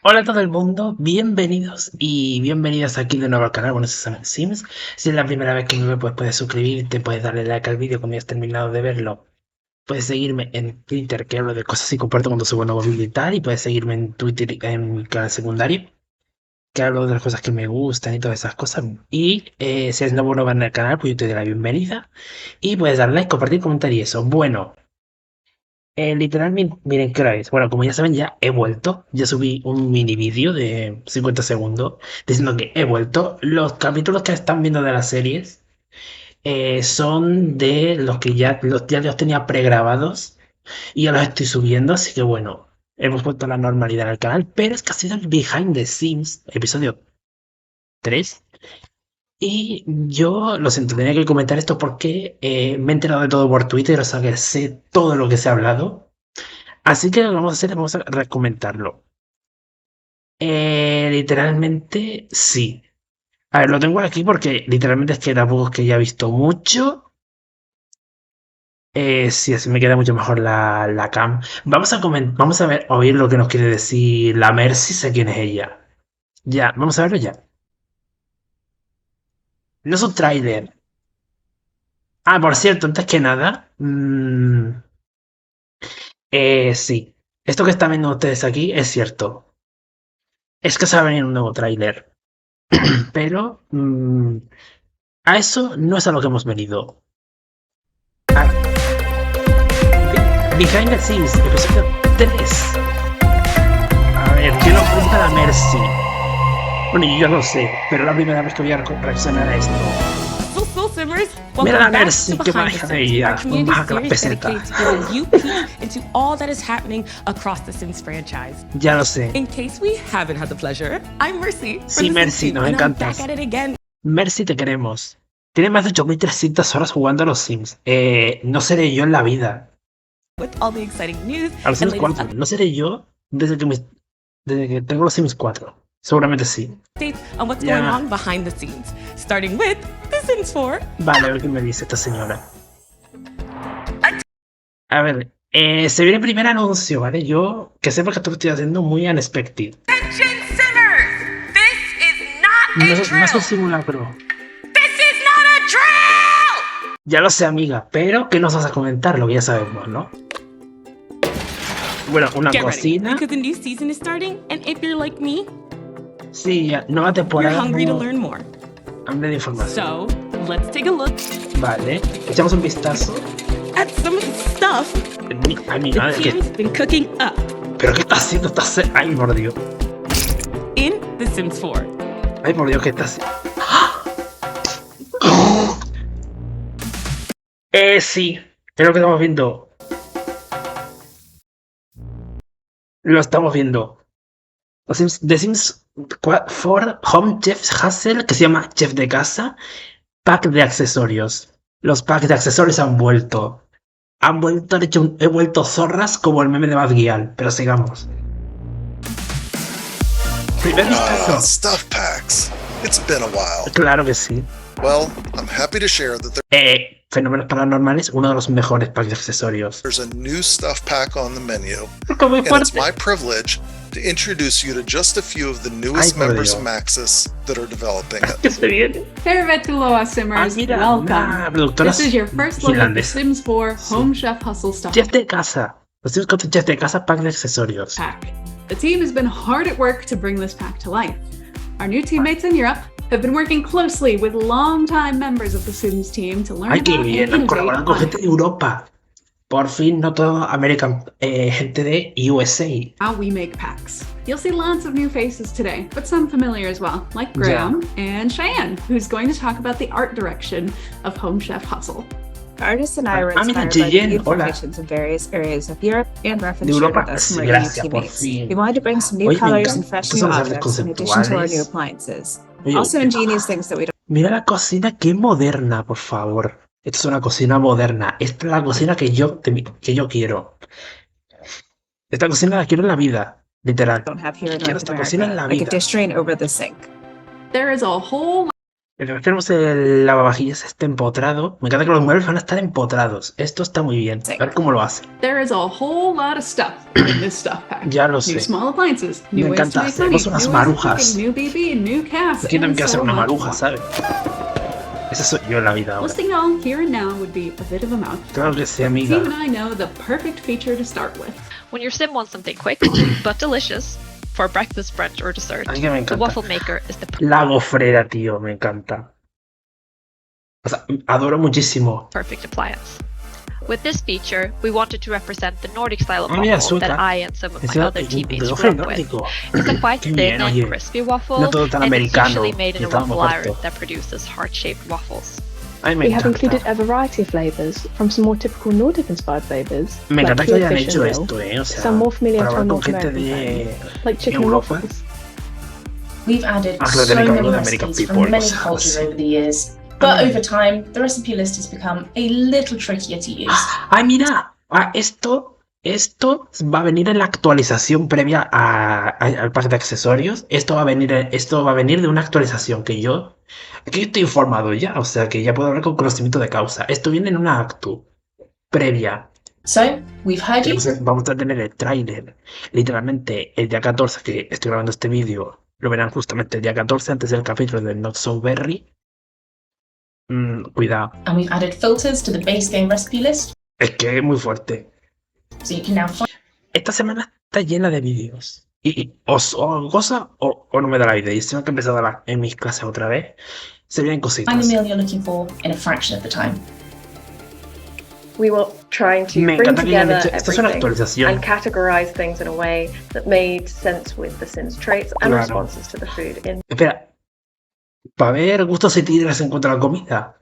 Hola a todo el mundo, bienvenidos y bienvenidas aquí de nuevo al canal. Bueno, soy SamuSims. Si es la primera vez que me ves, pues puedes suscribirte, puedes darle like al vídeo cuando hayas terminado de verlo. Puedes seguirme en Twitter, que hablo de cosas y comparto cuando subo nuevos vídeos y tal. Y puedes seguirme en Twitter, en mi canal secundario, que hablo de las cosas que me gustan y todas esas cosas. Y si eres nuevo en el canal, pues yo te doy la bienvenida. Y puedes darle like, compartir, comentar y eso. Bueno. Literalmente, miren qué hora es. Bueno, como ya saben, ya he vuelto. Ya subí un mini vídeo de 50 segundos diciendo que he vuelto. Los capítulos que están viendo de las series son de los que ya los tenía pregrabados y ya los estoy subiendo. Así que bueno, hemos vuelto a la normalidad en el canal. Pero es que ha sido el Behind the Scenes, episodio 3. Y yo lo siento, tenía que comentar esto porque me he enterado de todo por Twitter, o sea que sé todo lo que se ha hablado. Así que lo que vamos a hacer, vamos a recomendarlo. Literalmente, sí. A ver, lo tengo aquí porque literalmente es que tampoco es que ya he visto mucho. Sí, así me queda mucho mejor la cam. Vamos a ver, oír lo que nos quiere decir la Mercy, sé quién es ella. Ya, vamos a verlo ya. No es un tráiler. Ah, por cierto, antes que nada, sí. Esto que están viendo ustedes aquí es cierto. Es que se va a venir un nuevo tráiler. Pero a eso no es a lo que hemos venido. Behind the Scenes, episodio 3. A ver, ¿qué nos cuenta la Mercy? Bueno, yo ya lo sé, pero es la primera vez que voy a reaccionar a esto. Mira la Mercy, que baja de ella, baja las pesetas. Ya lo sé. Sí, Mercy, nos encantas. Mercy, te queremos. Tiene más de 8300 horas jugando a los Sims. No seré yo en la vida. A los Sims 4. No seré yo desde que tengo los Sims 4. Seguramente sí. Ya. Vale, a ver qué me dice esta señora. A ver, se viene el primer anuncio, ¿vale? Yo, que sepa que esto lo estoy haciendo muy unexpected. No es un simulacro. Ya lo sé, amiga, pero ¿qué nos vas a comentar? Lo que ya sabemos, ¿no? Bueno, una cocina. Sí, nueva temporada. Hambre de información. Vale, echamos un vistazo. Ay, mi madre, ¿qué? ¿Pero qué está haciendo? Ay, por Dios. Ay, por Dios, ¿qué está haciendo? Sí, es lo que estamos viendo. Lo estamos viendo. The Sims 4 Home Chef Hassel, que se llama Chef de Casa. Pack de accesorios. Los packs de accesorios han vuelto. He vuelto zorras como el meme de Bad Gyal, pero sigamos. Primer vistazo. Stuff packs. It's been a while. Claro que sí. Well, I'm happy to share that Fenómenos paranormales, uno de los mejores packs de accesorios. there's a new stuff pack on the menu, and it's my privilege to introduce you to just a few of the newest members of Maxis that are developing it. ¿Qué se viene? Tervetuloa Simmers, Mira, welcome. This is your first look at the Sims 4 Home Chef Hustle Stuff Chef de casa. Los Sims 4 Chef de casa, pack de accesorios. pack. The team has been hard at work to bring this pack to life. Our new teammates in Europe have been working closely with longtime members of the Sims team to learn Ay, about qué and bien, innovate colaboran con on gente de Europa. Por fin, no todo American, gente de USA. how we make packs. You'll see lots of new faces today, but some familiar as well, like Graham and Cheyenne, who's going to talk about the art direction of Home Chef Hustle. Artists and I were mira, inspired by Cheyenne, beautiful hola. kitchens in various areas of Europe and De reference shared Europa, with us sí, from our unique gracias, por teammates. fin. We wanted to bring some new Oye, me colors encanta. and fresh Estos new son los artes objects in addition to our new conceptuales. appliances. Oye, Also ingenious things that we don't mira la cocina, qué moderna, por favor. Esto es una cocina moderna. Esta es la cocina que yo quiero. Esta cocina la quiero en la vida, literal. have here in Quiero North esta cocina en America, la like a vida. dish drain over the sink. There is a whole Después tenemos el lavavajillas empotrado. Me encanta que los muebles van a estar empotrados. Esto está muy bien. A ver cómo lo hace. There is a whole lot of stuff in this stuff pack. Ya lo New sé. small appliances, Me new ways to encanta. make money, Hacemos unas new ways of marujas. cooking, new BB, new cast, Aquí también and quiero hacer so una much maruja, more. ¿sabes? Esa soy yo en la vida ahora. Listing it all here and now would be a bit of a mouthful. Claro que sí, amiga. Steve and I know the perfect feature to start with. When your sim wants something quick but delicious for breakfast, brunch, or dessert, Ay, que me the encanta. waffle maker is the La gofrera, tío, me encanta. O sea, adoro muchísimo. perfect appliance. With this feature, we wanted to represent the Nordic style of Ah, mira, waffle that sueca. I and some of my Es el other teammates gofre grew up with. nórdico. It's a quite Qué thin bien, and oye. crispy waffle, No todo tan and it's americano. usually made in Y a estaba waffle mejor iron todo. that produces heart-shaped waffles. Ay, me We have encanta. included a variety of flavours, from some more typical Nordic-inspired flavours, Me like encanta que cured hayan fish hecho and dill, esto, ¿eh? O sea, some more familiar para to our hablar con North gente American de fans, like chicken Europa. waffles. We've added Ah, claro, so tiene que many hablar de American recipes people, from many cosas cultures así. over the years, but over time, the recipe list has become a little trickier to use. ¡Ay, mira! Ah, esto va a venir en la actualización previa al pack de accesorios. Esto va a venir de una actualización que yo estoy informado ya, o sea que ya puedo hablar con conocimiento de causa. Esto viene en una actu previa. So, we've heard you. Vamos a tener el tráiler, literalmente el día 14 que estoy grabando este vídeo. Lo verán justamente el día 14 antes del capítulo de Not So Berry. Cuidado. And we've added filters to the base game recipe list, Es que es muy fuerte. so you can now find Esta semana está llena de vídeos. Y os goza o no me da la idea. Y si tengo que empezar en mis clases otra vez, se vienen the cositas. meal you're looking for in a fraction of the time. We were trying to Me bring encanta que hayan together hecho. Esto es una everything actualización. and categorize things in a way that made sense with the Sims traits and Claro. responses to the food in Espera. ¿Va a haber gustos y tigres en cuanto a la comida?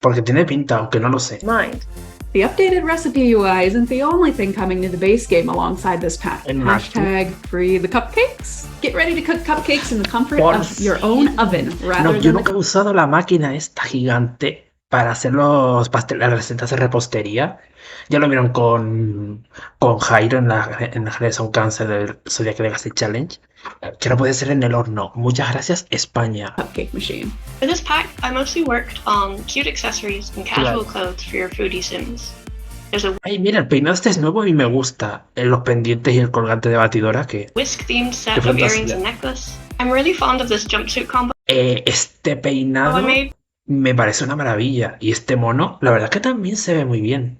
Porque tiene pinta, aunque no lo sé. mind. The updated recipe UI isn't the only thing coming to the base game alongside this pack. And Hashtag free the cupcakes. Get ready to cook cupcakes in the comfort Por of your own oven rather No, than yo the nunca he usado la máquina esta gigante para hacer los pasteles, las recetas de repostería. Ya lo vieron con Jairo en la Generation Cancer del Zodiac Legacy Challenge. Que no puede ser en el horno. Muchas gracias, España. cupcake machine. For this pack, I mostly worked on cute accessories and casual Claro. clothes for your foodie sims. There's a Ay, mira, el peinado este es nuevo y me gusta. Los pendientes y el colgante de batidora que... whisk-themed set Qué of earrings fantasía. and necklace. I'm really fond of this jumpsuit combo Este I peinado made. me parece una maravilla. Y este mono, la verdad que también se ve muy bien.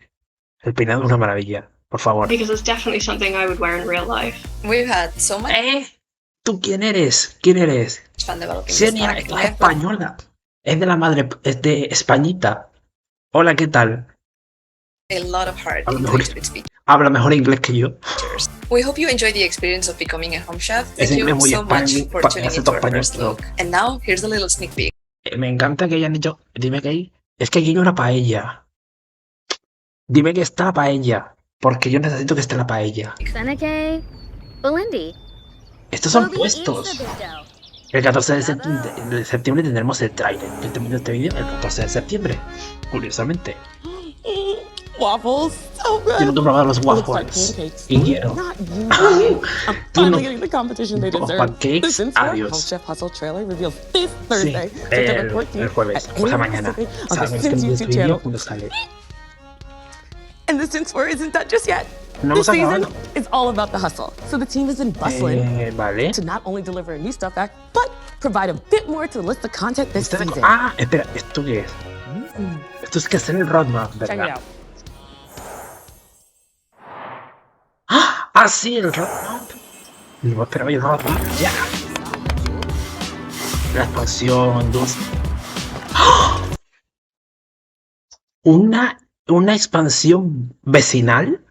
El peinado es una maravilla. Por favor. Because it's definitely something I would wear in real life. We've had so much ¿Tú quién eres? ¿Quién eres? fun developing Sí, this mira, pack. es We have española. Es de la madre, es de Españita. Hola, ¿qué tal? a lot of heart A lo into mejor- it with Habla mejor inglés que yo. features. We hope you enjoy the experience of becoming a home chef. Es Thank you inglés muy so much español, for tuning acento into our español, first pero- look. And now, here's a little sneak peek. Me encanta que hayan dicho. Dime que hay. Es que aquí hay una paella. Dime que está la paella. Porque yo necesito que esté la paella. Seneca, Belindy. Estos son puestos. El 14 de septiembre tendremos el tráiler. Yo estoy viendo este vídeo el 14 de septiembre. Curiosamente. Waffles, so good. Quiero probar los Looks like waffles. pancakes. Y quiero. Not you. I'm Tú no. finally getting the competition they Los deserve. pancakes, The Sims 4 adiós. Home Chef Hustle trailer reveals this Sí, Thursday, September el 14th jueves. at O sea, 8 mañana. Pacific on the Sabes que Sims en este YouTube vídeo channel. cuando sale. And the Sims 4 isn't done just yet. No This hemos season acabado. is all about the hustle. So the team is in bustling Vale. to not only deliver a new stuff pack, but provide a bit more to the list of content this Este- season. Ah, espera, ¿esto qué es? Esto es que hacer el roadmap, Check it ¿verdad? out. ¡Ah, sí, el roadmap! No esperaba el roadmap, ya. La expansión 2. ¡Ah! Una expansión vecinal.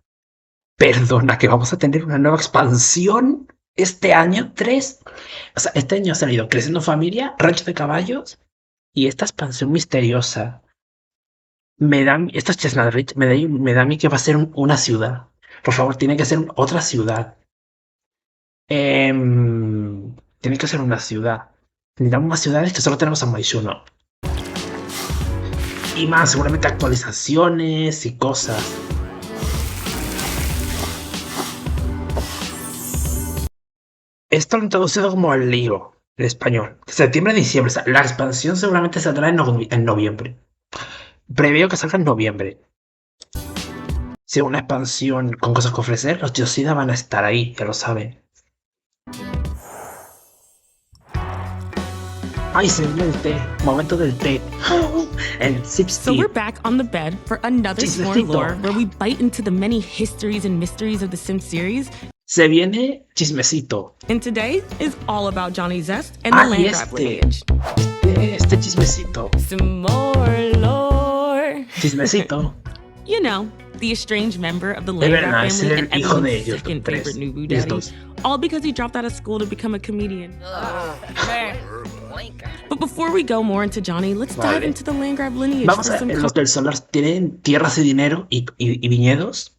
Perdona, que vamos a tener una nueva expansión este año. 3. O sea, este año ha salido Creciendo Familia, Rancho de Caballos y esta expansión misteriosa. Esto es Chestnut Ridge, me da a mí que va a ser una ciudad. Por favor, tiene que ser otra ciudad. Tiene que ser una ciudad. Necesitamos más ciudades que solo tenemos en Maishuno. Y más, seguramente actualizaciones y cosas. Esto lo han traducido como el lío. En español. Septiembre, diciembre. O sea, la expansión seguramente saldrá en noviembre. Preveo que salga en noviembre. Si es una expansión con cosas que ofrecer, los Yoshida van a estar ahí, ya lo saben. Ay, se viene el té. Momento del té. El SIMS. So we're back on the bed for another S'more lore where we bite into the many histories and mysteries of the Sims series. Se viene chismecito. And today is all about Johnny Zest and the Landgrab lineage. Este chismecito. S'more lore. Chismecito. You know, the estranged member of the Landgrab family and everyone's second favorite new daddy. All because he dropped out of school to become a comedian. But before we go more into Johnny, let's dive into the Landgrab lineage. Vamos a ver, los del Solar tienen tierras y dinero y viñedos.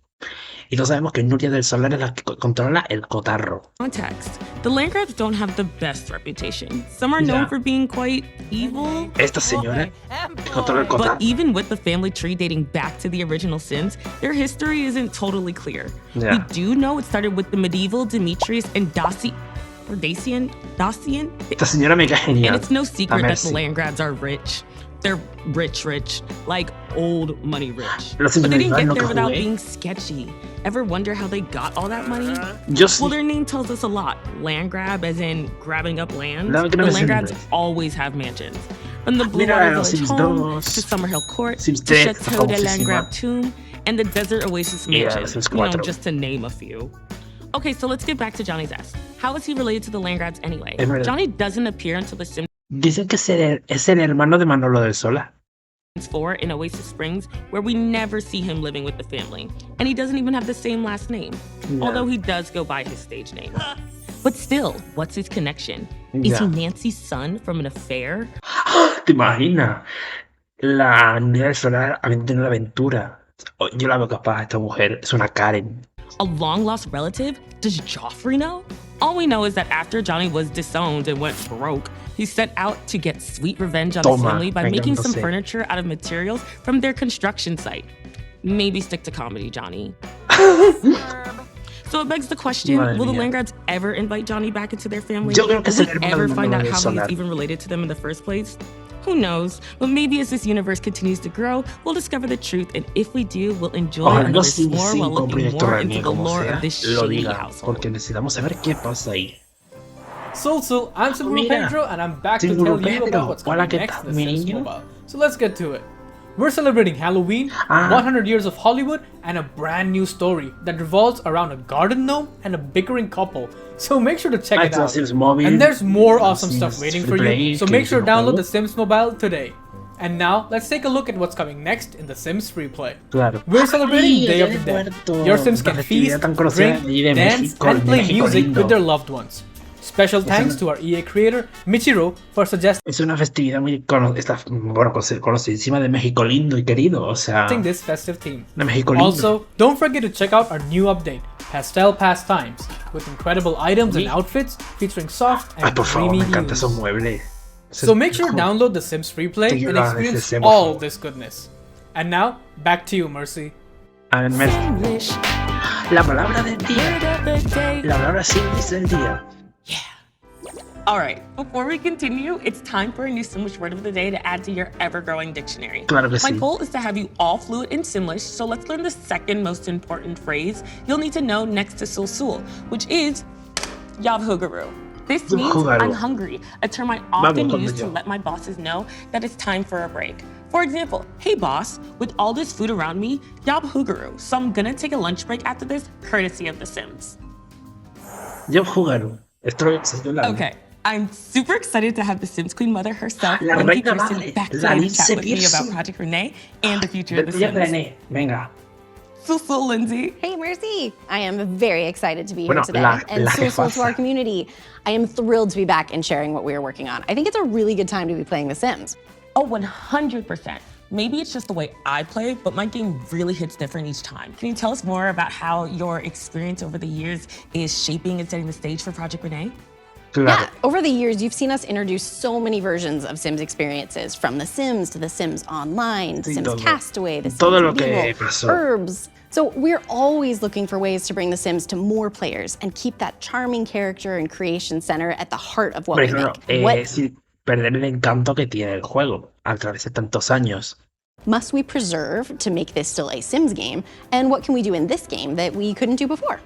Y todos sabemos que Nuria del Solar es la que controla el cotarro. Context. The Landgrabs don't have the best reputation. Some are known for being quite evil. Esta señora que controla el cotarro. But even with the family tree dating back to the original Sims, their history isn't totally clear. Yeah. We do know it started with the medieval Demetrius and Dacian. Esta señora me cae genial. And it's no secret that the Landgrabs are rich. They're rich, like old money rich. But they didn't get there without being sketchy. Ever wonder how they got all that money? Well, their name tells us a lot. Land grab, as in grabbing up land. The Landgrabs always have mansions. From the Blue Water Village home, to Summerhill Court, to Chateau de Landgrab Tomb, and the Desert Oasis Mansion. You know, just to name a few. Okay, so let's get back to Johnny Zest. How is he related to the Landgrabs anyway? Johnny doesn't appear until the Sims. Dicen que es el hermano de Manolo del Solar. 4 in Oasis Springs, where we never see him living with the family. And he doesn't even have the same last name, although he does go by his stage name. But still, what's his connection? Is he Nancy's son from an affair? ¿Te imaginas? La Nuria del Solar había tenido una aventura. Yo la veo capaz, esta mujer es una Karen. A long-lost relative? Does Joffrey know? All we know is that after Johnny was disowned and went broke, he set out to get sweet revenge on his family by making some furniture out of materials from their construction site. Maybe stick to comedy, Johnny. So it begs the question, will the Landgrabs ever invite Johnny back into their family? Will we ever find out how he's even related to them in the first place? Who knows? But maybe as this universe continues to grow, we'll discover the truth, and if we do, we'll enjoy another more while looking more into the lore of this shady household. Porque necesitamos saber qué pasa ahí. So, I'm Pedro, and I'm back to tell you about what's coming next in the Sims Mobile. So let's get to it. We're celebrating Halloween, 100 years of Hollywood, and a brand new story that revolves around a garden gnome and a bickering couple. So make sure to check it out. And there's more awesome stuff waiting for you, so make sure to download the Sims Mobile today. And now, let's take a look at what's coming next in the Sims Free Play. We're celebrating Day of the Dead. Your Sims can feast, drink, dance, and play music with their loved ones. Special thanks to our EA creator, Michiro, for suggesting es una festividad muy conocidísima de México lindo y querido, o sea, this festive theme. De México lindo. Also, don't forget to check out our new update, Pastel Pastimes, with incredible items and outfits featuring soft and dreamy hues. So make sure to download the Sims Free Play and experience all this goodness. And now, back to you, Mercy. La palabra del día. La palabra Simlish del día. Alright, before we continue, it's time for a new Simlish word of the day to add to your ever-growing dictionary. Claro que My sí. goal is to have you all fluent in Simlish, so let's learn the second most important phrase you'll need to know next to sul, which is Yavhugaru. This means I'm hungry, a term I often use to let my bosses know that it's time for a break. For example, hey boss, with all this food around me, Yavhugaru, so I'm gonna take a lunch break after this, courtesy of The Sims. Yavhugaru. Okay. I'm super excited to have the Sims Queen Mother herself, Lindsay Kirsten, back today to chat with me about Project Renee and the future of the Sims. Venga. So, Lindsay. Hey, Mercy. I am very excited to be here today. And so to our community. I am thrilled to be back and sharing what we are working on. I think it's a really good time to be playing The Sims. Oh, 100%. Maybe it's just the way I play, but my game really hits different each time. Can you tell us more about how your experience over the years is shaping and setting the stage for Project Renee? Claro. Yeah, over the years, you've seen us introduce so many versions of Sims experiences, from The Sims to The Sims Online, The Sims todo. Castaway, The Sims Todo lo que Beagle, pasó. Herbs. So we're always looking for ways to bring The Sims to more players and keep that charming character and creation center at the heart of what we make. Sin perder el encanto que tiene el juego a través de tantos años. Must we preserve to make this still a Sims game? And what can we do in this game that we couldn't do before?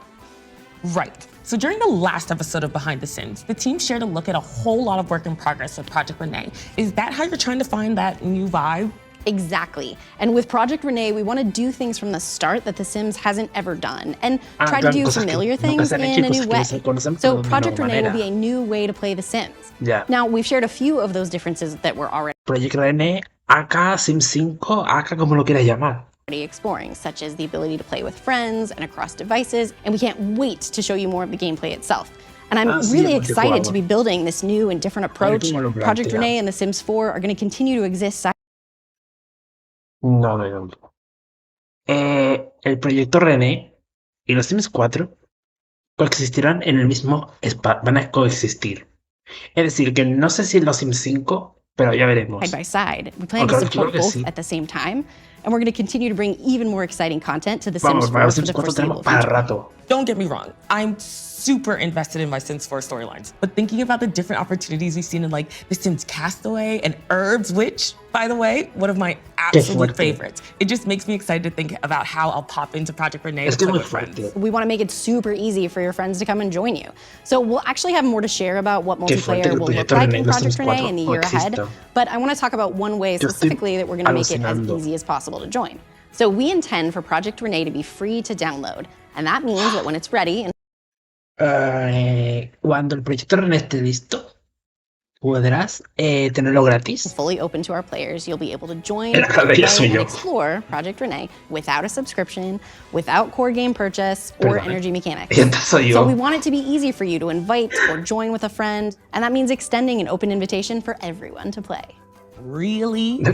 Right. So during the last episode of Behind the Sims, the team shared a look at a whole lot of work in progress with Project Renee. Is that how you're trying to find that new vibe? Exactly. And with Project Renee, we want to do things from the start that The Sims hasn't ever done and try to do familiar things in a new way. So Project Renee will be a new way to play The Sims. Yeah. Now, we've shared a few of those differences that we're already Project Renee, AK, Sims 5, AK como lo quieras llamar. exploring, such as the ability to play with friends and across devices, and we can't wait to show you more of the gameplay itself. And I'm really excited to be building this new and different approach. Project Renee and The Sims 4 are going to continue to exist side. No. El proyecto René y los Sims 4 coexistirán en el mismo van a coexistir. Es decir, que no sé si en los Sims 5, pero ya veremos. Side by side. We plan to support both at the same time, and we're going to continue to bring even more exciting content to The Sims 4 for the foreseeable future. Don't get me wrong, I'm super invested in my Sims 4 storylines, but thinking about the different opportunities we've seen in like The Sims Castaway and Herbs, which, by the way, one of my absolute favorites. It just makes me excited to think about how I'll pop into Project Renee to play with friends. We want to make it super easy for your friends to come and join you. So we'll actually have more to share about what multiplayer will look like in Project Renee in the year ahead, but I want to talk about one way specifically that we're going to make it as easy as possible to join. So we intend for Project Renee to be free to download, and that means that when it's ready, cuando el proyecto René esté listo, podrás tenerlo gratis. Fully open to our players, you'll be able to join and explore Project Renee without a subscription, without core game purchase, or energy mechanics. So we want it to be easy for you to invite or join with a friend, and that means extending an open invitation for everyone to play. Really? We're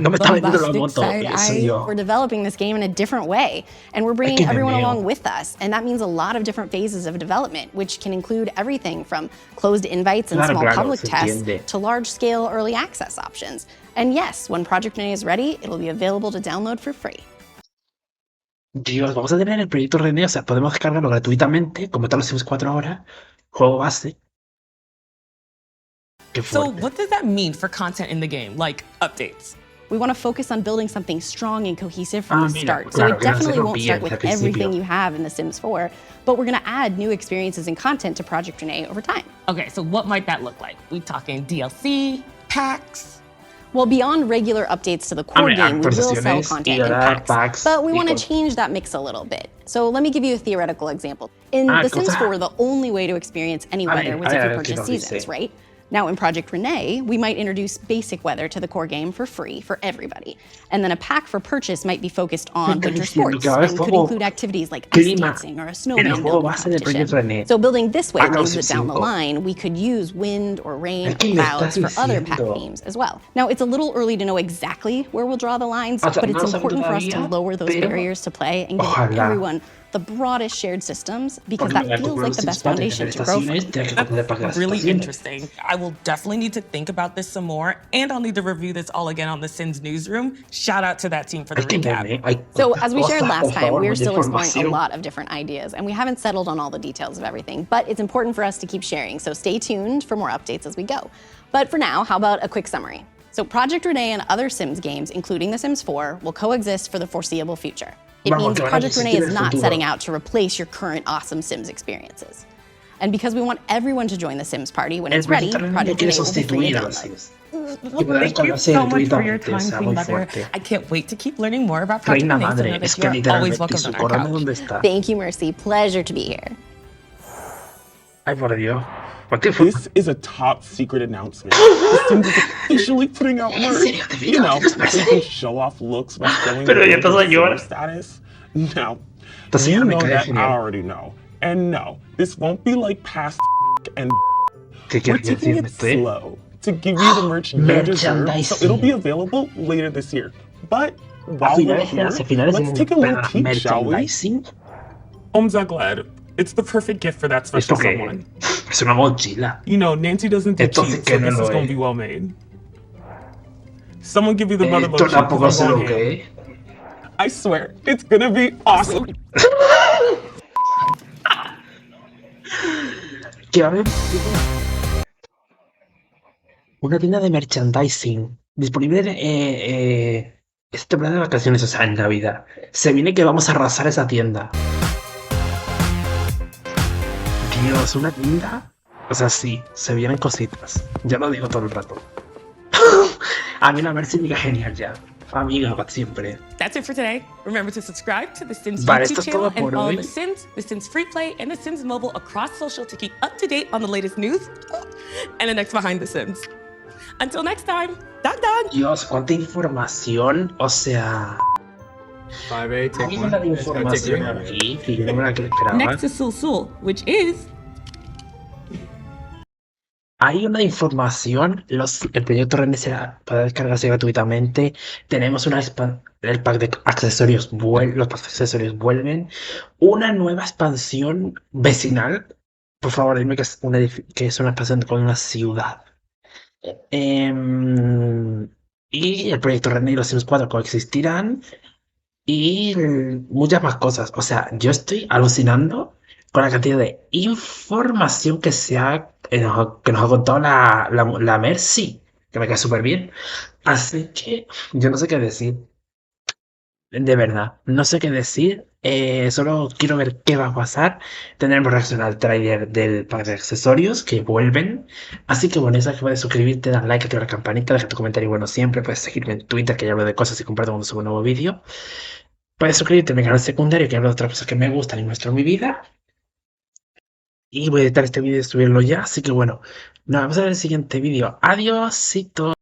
developing this game in a different way, and we're bringing everyone along with us, and that means a lot of different phases of development, which can include everything from closed invites and small public tests to large-scale early access options. And yes, when Project Renee is ready, it'll be available to download for free. Dios, vamos a tener el proyecto René, o sea, podemos descargarlo gratuitamente, como tal los Sims 4 ahora, juego base. So what does that mean for content in the game, like updates? We want to focus on building something strong and cohesive from the start. So it definitely won't start with everything you have in The Sims 4, but we're going to add new experiences and content to Project Renee over time. Okay, so what might that look like? We talking DLC, packs? Well, beyond regular updates to the core game, we will sell content in packs, but we want to change that mix a little bit. So let me give you a theoretical example. In The Sims 4, the only way to experience any weather was if you purchased seasons, right? Now in Project Renee, we might introduce basic weather to the core game for free for everybody. And then a pack for purchase might be focused on winter sports and could include activities like ice dancing or a snowman building competition. So building this way means that down the line, we could use wind or rain or clouds for other pack themes as well. Now it's a little early to know exactly where we'll draw the lines, but it's important for us to lower those barriers to play and give everyone the broadest shared systems, because that feels like the best foundation to grow from. That's really interesting. I will definitely need to think about this some more, and I'll need to review this all again on the Sims newsroom. Shout out to that team for the recap. So as we shared last time, we are still exploring a lot of different ideas, and we haven't settled on all the details of everything, but it's important for us to keep sharing, so stay tuned for more updates as we go. But for now, how about a quick summary? So Project Renee and other Sims games, including The Sims 4, will coexist for the foreseeable future. It means Project Renee is not setting out to replace your current awesome Sims experiences. And because we want everyone to join the Sims party when it's ready, Project Renee will be free to download. Thank you so much for your time, Queen Mother. I can't wait to keep learning more about Project Renee, so that you're always welcome on our couch. Thank you, Mercy. Pleasure to be here. Ay, por Dios. This is a top secret announcement. The Sims is officially putting out work. You know, so you can show off looks by showing their status. Now, you know that I already know. And no, this won't be like past and we're taking it slow to give you the merch you deserve, so it'll be available later this year. But while we're here, let's take a little peek, shall we? I'm so glad. It's the perfect gift for that special someone. Es una mochila. You know, Nancy doesn't do Esto sí cheap, que so no this is lo gonna es. be well made. Someone give me the mother Esto lotion, tampoco because sé I'm lo going ham. que es. I swear, it's gonna be awesome. Que va a haber una tienda de merchandising disponible esta temporada de vacaciones, o sea, en Navidad. Se viene que vamos a arrasar esa tienda. Dios, una tienda. O sea, sí, se vienen cositas. Ya lo digo todo el rato. A mí la Mercy diga genial ya. Amiga, para siempre. That's it for today. Remember to subscribe to the Sims Vale, YouTube esto es channel todo por and follow hoy. the Sims, the Sims Free Play, and the Sims Mobile across social to keep up to date on the latest news and the next behind the Sims. Until next time, done. Dios, cuánta información. O sea, hay una de información aquí que yo no me la esperaba. Next to Sul, which is Hay una información, el proyecto Rene será para descargarse gratuitamente. Tenemos el pack de accesorios, los accesorios vuelven. Una nueva expansión vecinal. Por favor, dime que es una expansión con una ciudad. Y el proyecto Rene y los Sims 4 coexistirán. Y muchas más cosas. O sea, yo estoy alucinando con la cantidad de información que nos ha contado la Mercy, que me cae súper bien. Así que yo no sé qué decir. De verdad, no sé qué decir. Solo quiero ver qué va a pasar. Tendremos reacción al trailer del pack de accesorios que vuelven. Así que bueno, ya sabes que puedes suscribirte, dar like, activar la campanita, deja tu comentario bueno siempre. Puedes seguirme en Twitter, que ya hablo de cosas y comparto cuando subo un nuevo vídeo. Puedes suscribirte a mi canal secundario, que hablo de otras cosas que me gustan y muestro en mi vida. Y voy a editar este vídeo y subirlo ya. Así que bueno, nos vemos en el siguiente vídeo. Adiósito.